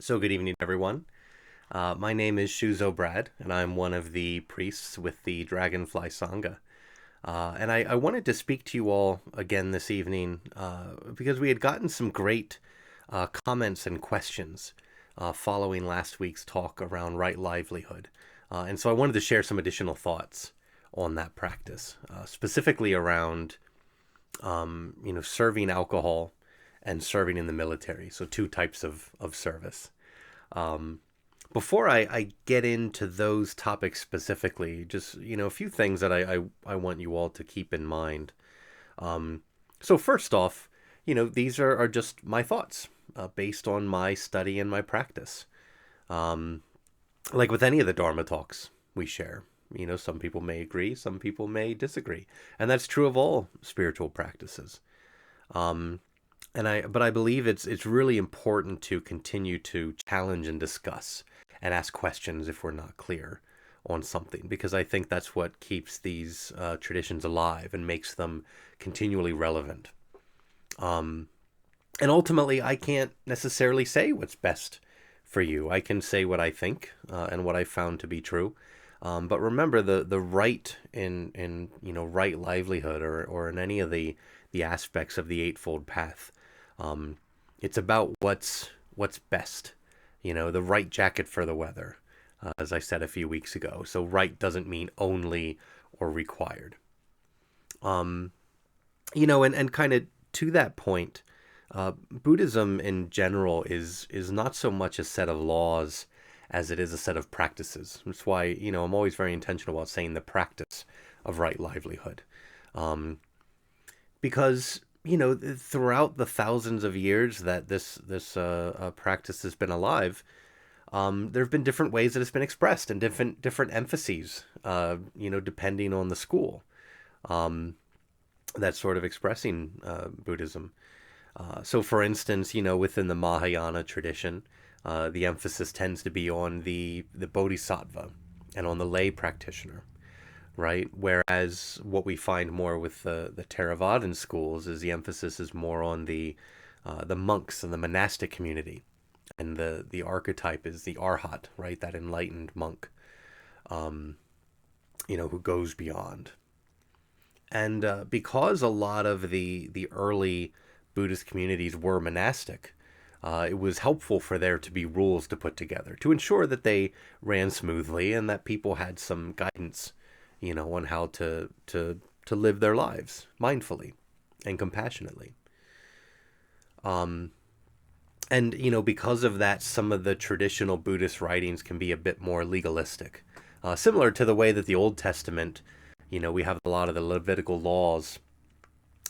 So good evening, everyone. My name is Shuzo Brad, and I'm one of the priests with the Dragonfly Sangha. And I wanted to speak to you all again this evening because we had gotten some great comments and questions following last week's talk around right livelihood. And so I wanted to share some additional thoughts on that practice, specifically around, serving alcohol and serving in the military. So two types of service. Um, Before I get into those topics specifically, just, a few things that I want you all to keep in mind. Um, so first off, these are just my thoughts based on my study and my practice. Um, like with any of the Dharma talks we share, some people may agree, some people may disagree. And that's true of all spiritual practices. Um, but I believe it's really important to continue to challenge and discuss and ask questions if we're not clear on something, because I think that's what keeps these traditions alive and makes them continually relevant. Um, and ultimately, I can't necessarily say what's best for you. I can say what I think and what I found to be true. But remember, the right in right livelihood or in any of the aspects of the Eightfold Path. Um, it's about what's best, the right jacket for the weather, as I said a few weeks ago. So right doesn't mean only or required. Um, and kind of to that point, Buddhism in general is not so much a set of laws as it is a set of practices. That's why, I'm always very intentional about saying the practice of right livelihood. Um, because throughout the thousands of years that this practice has been alive, there have been different ways that it's been expressed and different emphases, depending on the school that's sort of expressing Buddhism. So, for instance, within the Mahayana tradition, the emphasis tends to be on the bodhisattva and on the lay practitioner, right? Whereas what we find more with the Theravadan schools is the emphasis is more on the monks and the monastic community, and the archetype is the arhat, right? That enlightened monk, um, who goes beyond. And because a lot of the early Buddhist communities were monastic, it was helpful for there to be rules to put together to ensure that they ran smoothly and that people had some guidance, on how to live their lives mindfully and compassionately. Um, and because of that, some of the traditional Buddhist writings can be a bit more legalistic, similar to the way that the Old Testament, we have a lot of the Levitical laws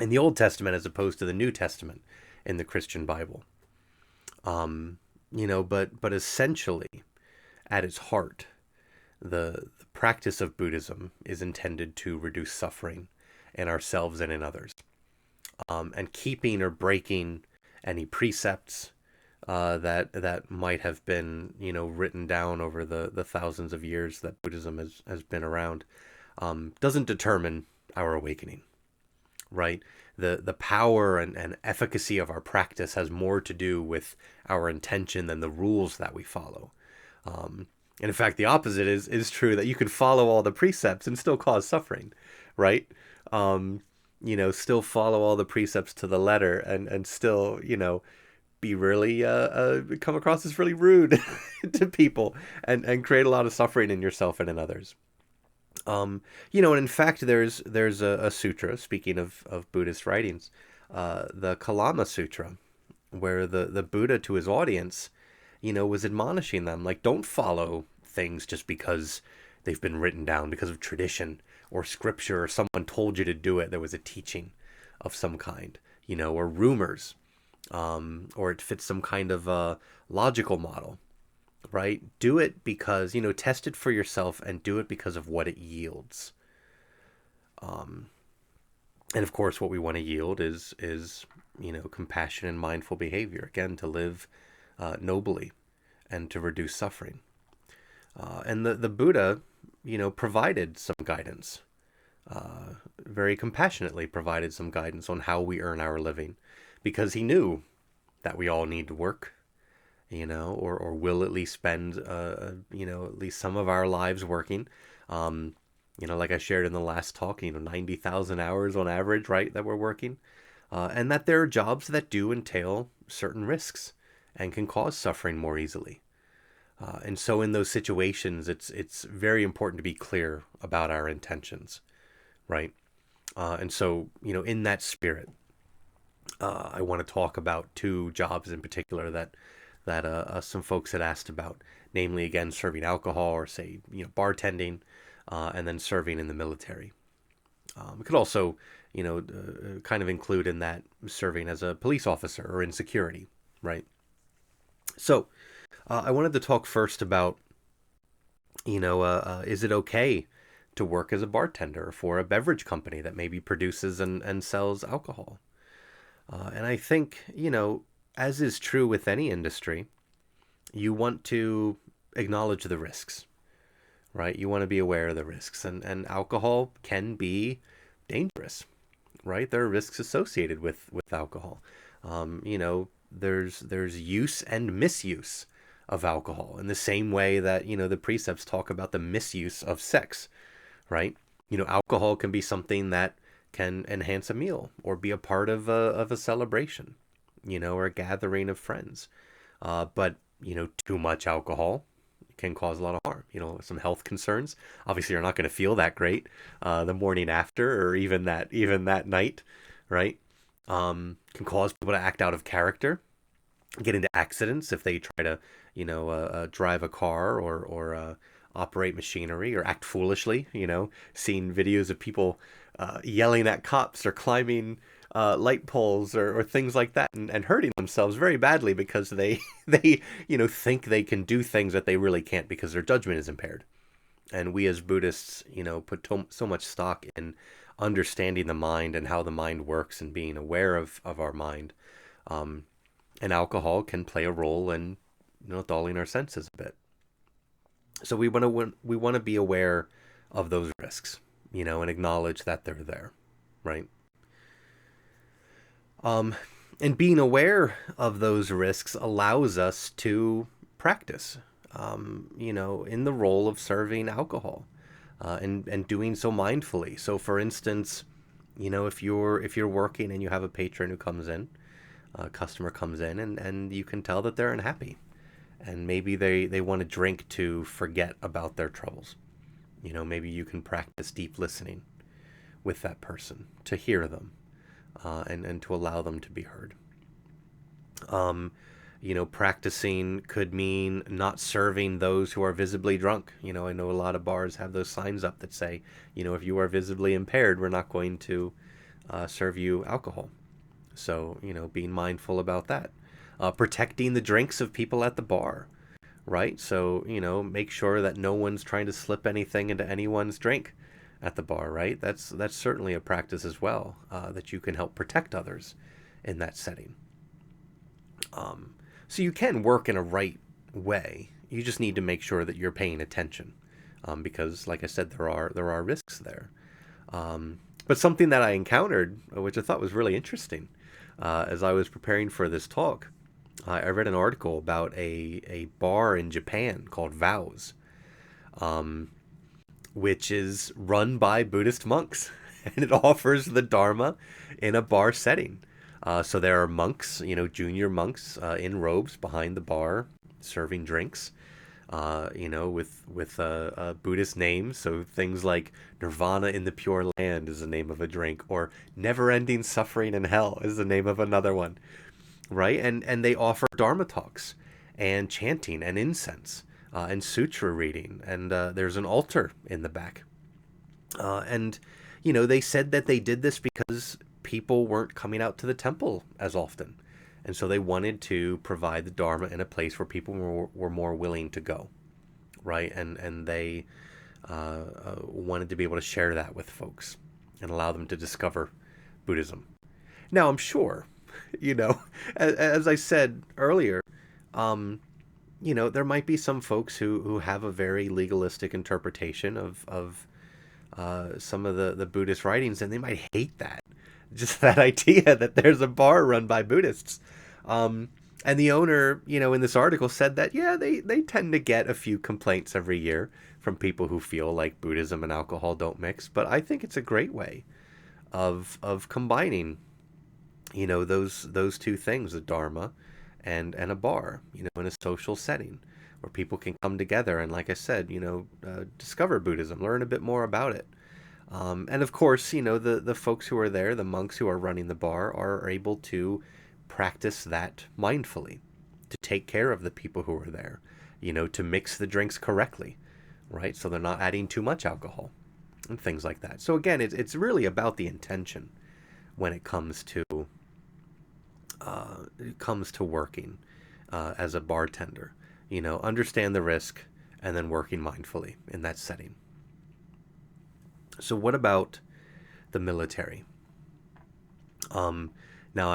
in the Old Testament as opposed to the New Testament in the Christian Bible. But essentially, at its heart, the practice of Buddhism is intended to reduce suffering in ourselves and in others, and keeping or breaking any precepts that might have been written down over the thousands of years that Buddhism has been around, doesn't determine our awakening, right? The power and efficacy of our practice has more to do with our intention than the rules that we follow. And in fact, the opposite is true, that you can follow all the precepts and still cause suffering, right? Still follow all the precepts to the letter and still, be really, come across as really rude to people and create a lot of suffering in yourself and in others. And in fact, there's a sutra, speaking of Buddhist writings, the Kalama Sutra, where the Buddha to his audience, was admonishing them, like, don't follow things just because they've been written down, because of tradition or scripture, or someone told you to do it. There was a teaching of some kind, or rumors, or it fits some kind of logical model, right? Do it because, test it for yourself and do it because of what it yields. Um, and of course, what we want to yield is compassion and mindful behavior, again, to live nobly and to reduce suffering. And the Buddha, provided some guidance, very compassionately provided some guidance on how we earn our living, because he knew that we all need to work. or will at least spend, at least some of our lives working. Like I shared in the last talk, 90,000 hours on average, right, that we're working. And that there are jobs that do entail certain risks and can cause suffering more easily. And so in those situations, it's very important to be clear about our intentions, right? And so, in that spirit, I want to talk about two jobs in particular that some folks had asked about, namely, again, serving alcohol or say, bartending, and then serving in the military. We could also, kind of include in that serving as a police officer or in security, right? So I wanted to talk first about, is it okay to work as a bartender for a beverage company that maybe produces and sells alcohol? And I think, as is true with any industry, you want to acknowledge the risks, right? You want to be aware of the risks. And alcohol can be dangerous, right? There are risks associated with alcohol. There's use and misuse of alcohol in the same way that, the precepts talk about the misuse of sex, right? Alcohol can be something that can enhance a meal or be a part of a celebration, or a gathering of friends. But, too much alcohol can cause a lot of harm, some health concerns. Obviously, you're not going to feel that great the morning after or even that night, right? Can cause people to act out of character, get into accidents if they try to, drive a car or operate machinery or act foolishly, seeing videos of people yelling at cops or climbing light poles or things like that and hurting themselves very badly because they think they can do things that they really can't because their judgment is impaired. And we as Buddhists, put so much stock in understanding the mind and how the mind works and being aware of our mind. And alcohol can play a role in, dulling our senses a bit. So we want to be aware of those risks, and acknowledge that they're there, right? And being aware of those risks allows us to practice, in the role of serving alcohol, and doing so mindfully. So, for instance, if you're working and you have a patron who comes in, a customer comes in, and you can tell that they're unhappy, and maybe they want to drink to forget about their troubles. Maybe you can practice deep listening with that person to hear them, and to allow them to be heard. Practicing could mean not serving those who are visibly drunk. I know a lot of bars have those signs up that say, if you are visibly impaired, we're not going to serve you alcohol. So, being mindful about that. Protecting the drinks of people at the bar, right? So, make sure that no one's trying to slip anything into anyone's drink at the bar, right? That's certainly a practice as well, that you can help protect others in that setting. So you can work in a right way. You just need to make sure that you're paying attention, because, like I said, there are risks there. But something that I encountered, which I thought was really interesting, as I was preparing for this talk, I read an article about a bar in Japan called Vows, which is run by Buddhist monks, and it offers the Dharma in a bar setting. So there are monks, junior monks in robes behind the bar serving drinks, with Buddhist names. So things like Nirvana in the Pure Land is the name of a drink, or Never Ending Suffering in Hell is the name of another one, right? And they offer Dharma talks and chanting and incense, and sutra reading. And there's an altar in the back. And they said that they did this because people weren't coming out to the temple as often. And so they wanted to provide the Dharma in a place where people were more willing to go, right? And they wanted to be able to share that with folks and allow them to discover Buddhism. Now, I'm sure, as I said earlier, there might be some folks who have a very legalistic interpretation of some of the Buddhist writings, and they might hate that. Just that idea that there's a bar run by Buddhists. And the owner, in this article said that, yeah, they tend to get a few complaints every year from people who feel like Buddhism and alcohol don't mix. But I think it's a great way of combining, those two things, a dharma and a bar, in a social setting where people can come together and, like I said, discover Buddhism, learn a bit more about it. And of course, the folks who are there, the monks who are running the bar, are able to practice that mindfully, to take care of the people who are there, to mix the drinks correctly, right? So they're not adding too much alcohol and things like that. So again, it's really about the intention when it comes to working as a bartender. Understand the risk and then working mindfully in that setting. So what about the military? Now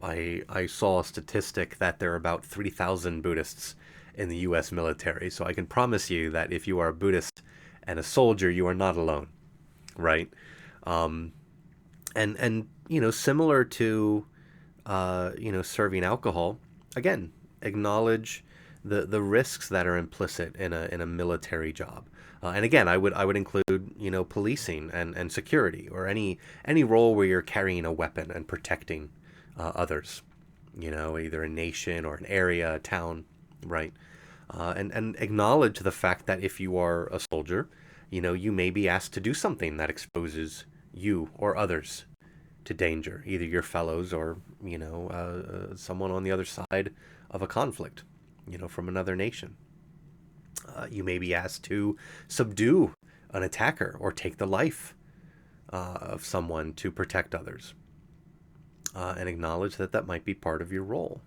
I saw a statistic that there are about 3,000 Buddhists in the U.S. military. So I can promise you that if you are a Buddhist and a soldier, you are not alone, right? And similar to serving alcohol, again, acknowledge the risks that are implicit in a military job. And again, I would include policing and security, or any role where you're carrying a weapon and protecting others, either a nation or an area, a town, right? And acknowledge the fact that if you are a soldier, you may be asked to do something that exposes you or others to danger, either your fellows or someone on the other side of a conflict, from another nation. You may be asked to subdue an attacker or take the life of someone to protect others, and acknowledge that might be part of your role,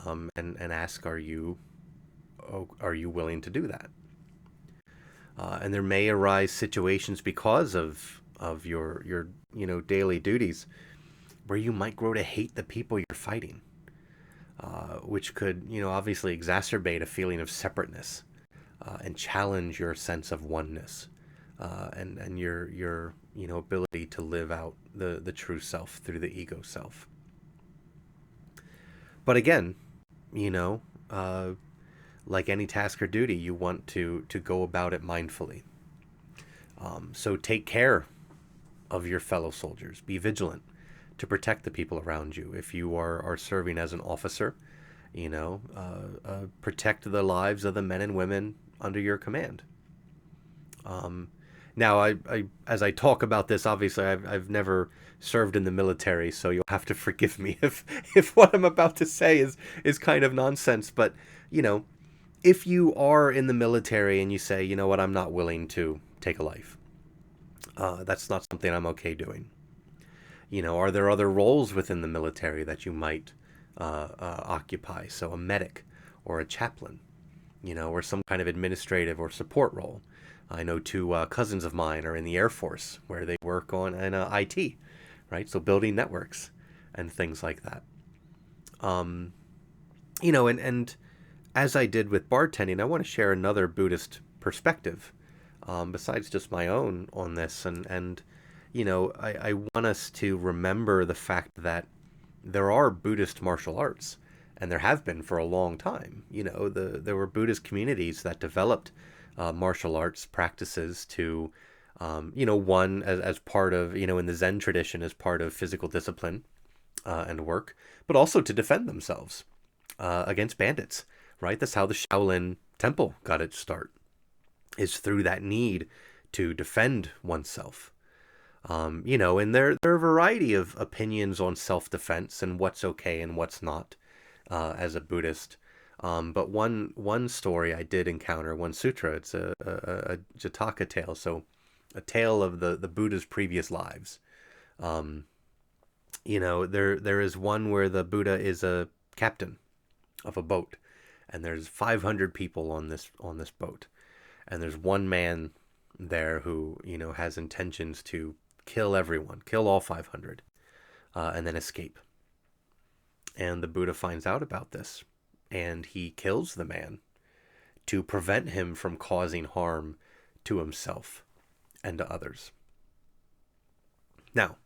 and ask, are you willing to do that? And there may arise situations because of your daily duties where you might grow to hate the people you're fighting, which could obviously exacerbate a feeling of separateness, and challenge your sense of oneness, and your ability to live out the true self through the ego self. But again, like any task or duty, you want to go about it mindfully. So take care of your fellow soldiers. Be vigilant to protect the people around you. If you are serving as an officer, protect the lives of the men and women under your command. Now, as I talk about this, obviously I've never served in the military, so you'll have to forgive me if what I'm about to say is kind of nonsense. But if you are in the military and you say, you know what, I'm not willing to take a life, that's not something I'm okay doing. Are there other roles within the military that you might occupy? So a medic or a chaplain, or some kind of administrative or support role. I know two cousins of mine are in the Air Force, where they work on IT, right? So building networks and things like that. And as I did with bartending, I want to share another Buddhist perspective, besides just my own on this. And I want us to remember the fact that there are Buddhist martial arts, and there have been for a long time. There were Buddhist communities that developed martial arts practices to, one as part of, in the Zen tradition, as part of physical discipline and work, but also to defend themselves against bandits, right? That's how the Shaolin Temple got its start, is through that need to defend oneself. And there are a variety of opinions on self-defense and what's okay and what's not as a Buddhist. But one story I did encounter, one sutra, it's a Jataka tale, so a tale of the Buddha's previous lives. There is one where the Buddha is a captain of a boat, and there's 500 people on this boat, and there's one man there who has intentions to kill everyone, kill all 500, and then escape. And the Buddha finds out about this, and he kills the man to prevent him from causing harm to himself and to others. Now,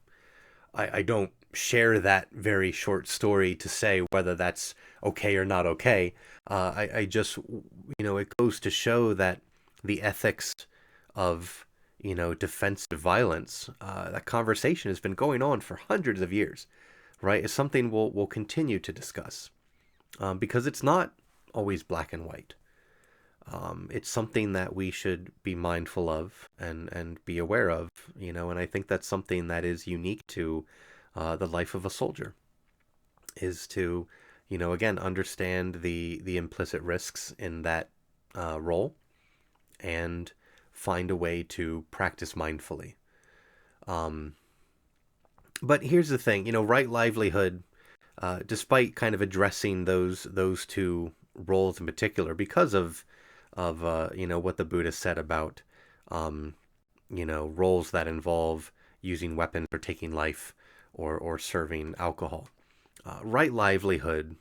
I don't share that very short story to say whether that's okay or not okay. I just, it goes to show that the ethics of, defensive violence, that conversation has been going on for hundreds of years, right? It's something we'll continue to discuss, because it's not always black and white. It's something that we should be mindful of and be aware of, and I think that's something that is unique to the life of a soldier, is to, again, understand the implicit risks in that role and find a way to practice mindfully. But here's the thing, right livelihood, despite kind of addressing those two roles in particular, because of what the Buddha said about roles that involve using weapons or taking life or serving alcohol. Right livelihood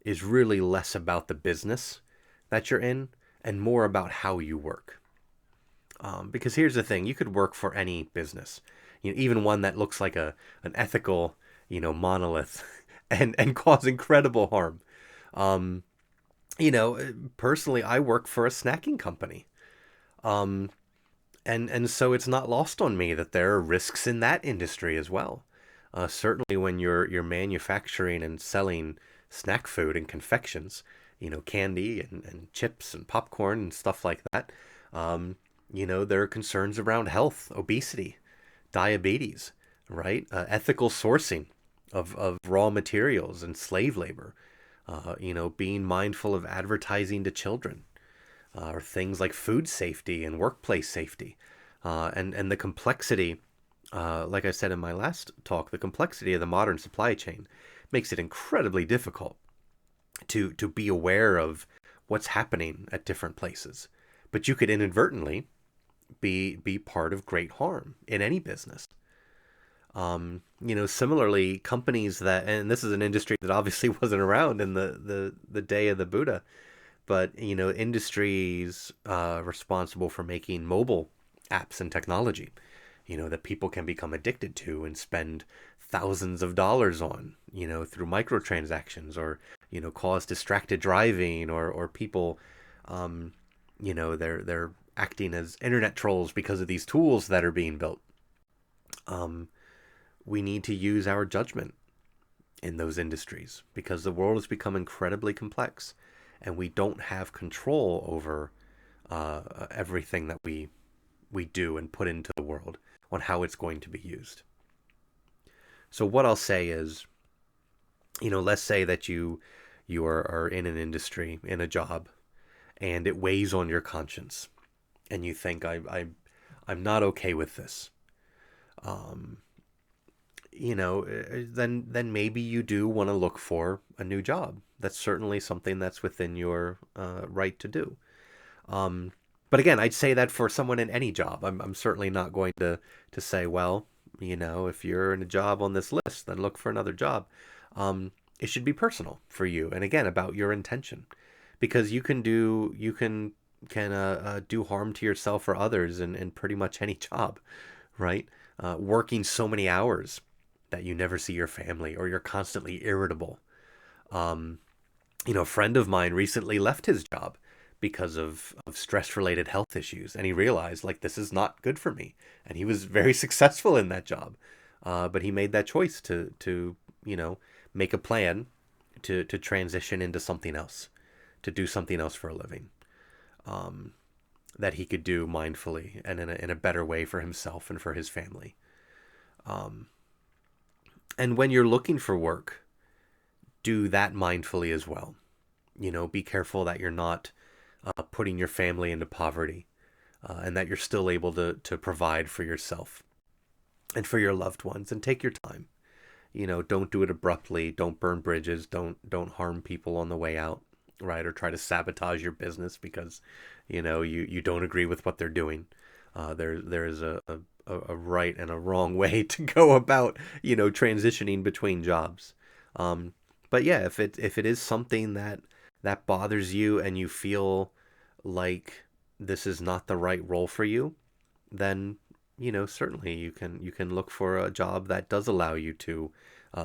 is really less about the business that you're in and more about how you work. Because here's the thing, you could work for any business, even one that looks like an ethical, monolith and cause incredible harm. Personally, I work for a snacking company. And so it's not lost on me that there are risks in that industry as well. Certainly when you're manufacturing and selling snack food and confections, candy and chips and popcorn and stuff like that, there are concerns around health, obesity, diabetes, right? Ethical sourcing of raw materials and slave labor, being mindful of advertising to children, or things like food safety and workplace safety, and the complexity, like I said in my last talk, the complexity of the modern supply chain makes it incredibly difficult to be aware of what's happening at different places. But you could inadvertently be part of great harm in any business. Similarly, companies that, and this is an industry that obviously wasn't around in the day of the Buddha, but, industries responsible for making mobile apps and technology, that people can become addicted to and spend thousands of dollars on, through microtransactions, or, cause distracted driving, or people, they're acting as internet trolls because of these tools that are being built. We need to use our judgment in those industries because the world has become incredibly complex, and we don't have control over everything that we do and put into the world on how it's going to be used. So what I'll say is, let's say that you are in an industry, in a job, and it weighs on your conscience, and you think I'm not okay with this. Then maybe you do want to look for a new job. That's certainly something that's within your right to do. But again, I'd say that for someone in any job. I'm certainly not going to say, well, if you're in a job on this list, then look for another job. It should be personal for you, and again, about your intention, because you can do harm to yourself or others in pretty much any job, right? Working so many hours that you never see your family, or you're constantly irritable. A friend of mine recently left his job because of stress-related health issues, and he realized, like, this is not good for me. And he was very successful in that job, but he made that choice to make a plan to transition into something else, to do something else for a living, that he could do mindfully and in a better way for himself and for his family. And when you're looking for work, do that mindfully as well. Be careful that you're not putting your family into poverty, and that you're still able to provide for yourself and for your loved ones, and take your time. Don't do it abruptly. Don't burn bridges. Don't harm people on the way out, right? Or try to sabotage your business because, you don't agree with what they're doing. There is a right and a wrong way to go about, transitioning between jobs. But yeah, if it is something that bothers you and you feel like this is not the right role for you, then certainly you can look for a job that does allow you to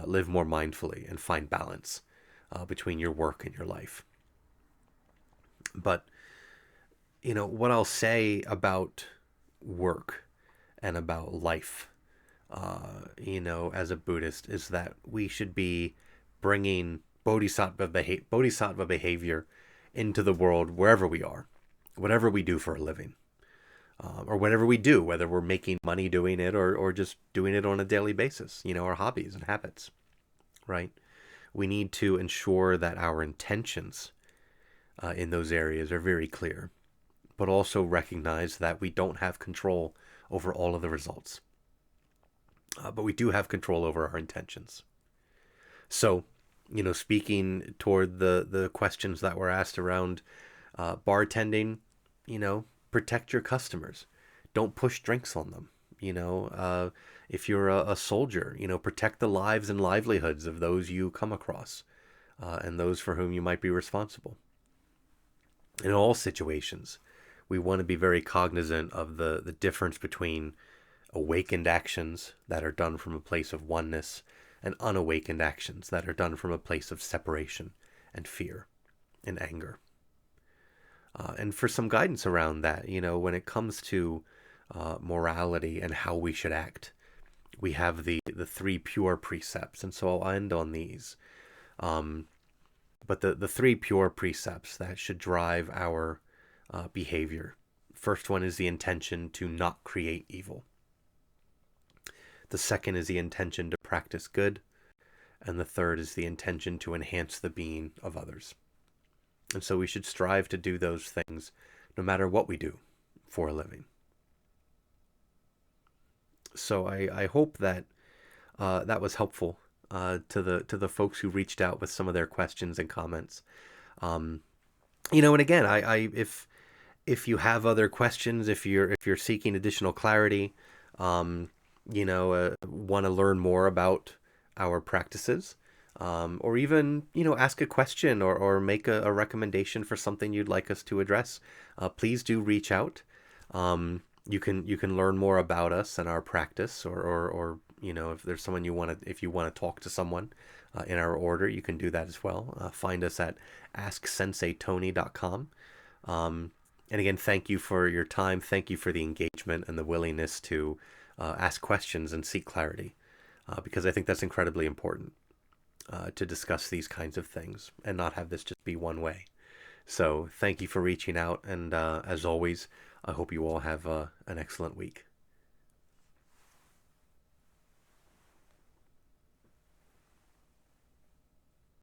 live more mindfully and find balance between your work and your life. But, what I'll say about work and about life, as a Buddhist, is that we should be bringing bodhisattva behavior into the world wherever we are, whatever we do for a living, or whatever we do, whether we're making money doing it or just doing it on a daily basis, our hobbies and habits, right? We need to ensure that our intentions in those areas are very clear, but also recognize that we don't have control over all of the results. But we do have control over our intentions. So, speaking toward the questions that were asked around bartending, protect your customers. Don't push drinks on them. If you're a soldier, protect the lives and livelihoods of those you come across and those for whom you might be responsible. In all situations, we want to be very cognizant of the difference between awakened actions that are done from a place of oneness and unawakened actions that are done from a place of separation and fear and anger. And for some guidance around that, when it comes to morality and how we should act, we have the three pure precepts. And so I'll end on these. But the three pure precepts that should drive our behavior. First one is the intention to not create evil. The second is the intention to practice good. And the third is the intention to enhance the being of others. And so we should strive to do those things no matter what we do for a living. So I hope that that was helpful to the folks who reached out with some of their questions and comments. And again, if you have other questions, if you're seeking additional clarity, want to learn more about our practices, or even, ask a question or make a recommendation for something you'd like us to address, please do reach out. You can learn more about us and our practice, or if there's someone if you want to talk to someone in our order, you can do that as well. Find us at asksenseitony.com. And again, thank you for your time. Thank you for the engagement and the willingness to ask questions and seek clarity, because I think that's incredibly important to discuss these kinds of things and not have this just be one way. So thank you for reaching out. And as always, I hope you all have an excellent week.